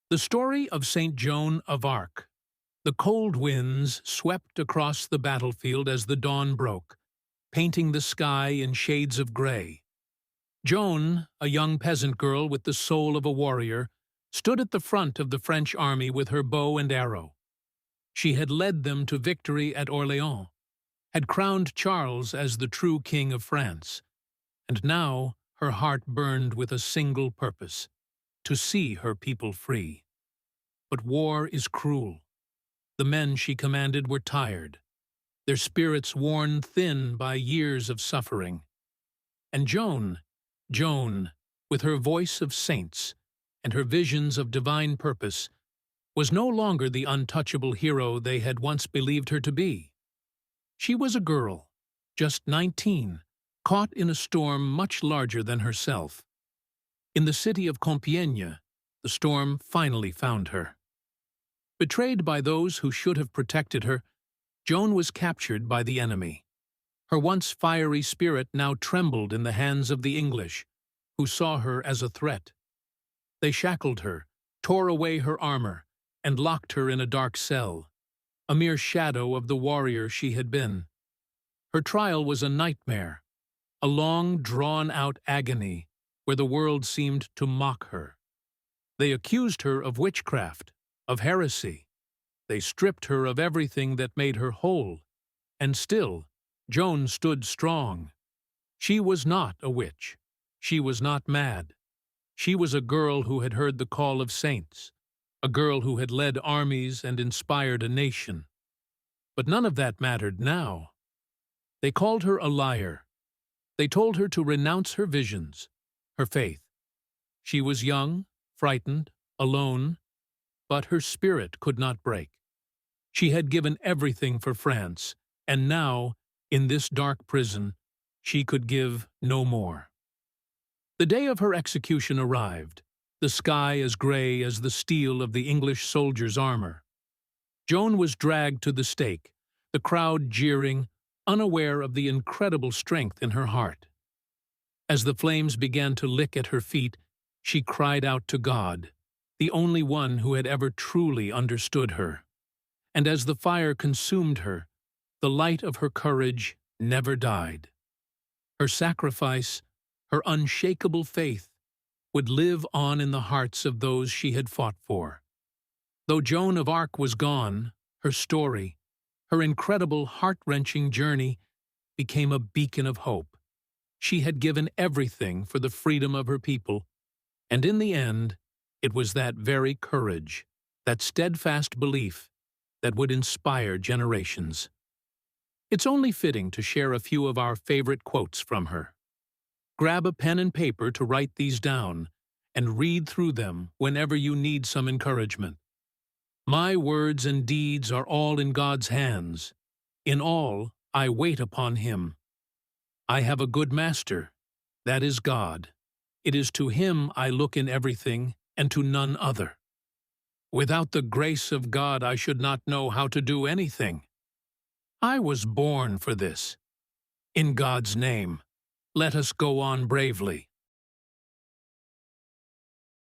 The story of Saint Joan of Arc. The cold winds swept across the battlefield as the dawn broke, painting the sky in shades of gray. Joan, a young peasant girl with the soul of a warrior, stood at the front of the French army with her bow and arrow. She had led them to victory at Orléans, had crowned Charles as the true king of France, and now her heart burned with a single purpose: to see her people free. But war is cruel. The men she commanded were tired, their spirits worn thin by years of suffering. And Joan, with her voice of saints and her visions of divine purpose, was no longer the untouchable hero they had once believed her to be. She was a girl, just 19, caught in a storm much larger than herself. In the city of Compiègne, the storm finally found her. Betrayed by those who should have protected her, Joan was captured by the enemy. Her once fiery spirit now trembled in the hands of the English, who saw her as a threat. They shackled her, tore away her armor, and locked her in a dark cell, a mere shadow of the warrior she had been. Her trial was a nightmare, a long, drawn-out agony where the world seemed to mock her. They accused her of witchcraft, of heresy. They stripped her of everything that made her whole, and still, Joan stood strong. She was not a witch. She was not mad. She was a girl who had heard the call of saints, a girl who had led armies and inspired a nation. But none of that mattered now. They called her a liar. They told her to renounce her visions, her faith. She was young, frightened, alone, but her spirit could not break. She had given everything for France, and now, in this dark prison, she could give no more. The day of her execution arrived, the sky as gray as the steel of the English soldier's armor. Joan was dragged to the stake, the crowd jeering, unaware of the incredible strength in her heart. As the flames began to lick at her feet, she cried out to God, the only one who had ever truly understood her. And as the fire consumed her, the light of her courage never died. Her sacrifice, her unshakable faith, would live on in the hearts of those she had fought for. Though Joan of Arc was gone, her story, her incredible heart-wrenching journey, became a beacon of hope. She had given everything for the freedom of her people, and in the end, it was that very courage, that steadfast belief, that would inspire generations. It's only fitting to share a few of our favorite quotes from her. Grab a pen and paper to write these down, and read through them whenever you need some encouragement. My words and deeds are all in God's hands. In all, I wait upon Him. I have a good master, that is God. It is to Him I look in everything, and to none other. Without the grace of God, I should not know how to do anything. I was born for this. In God's name, let us go on bravely.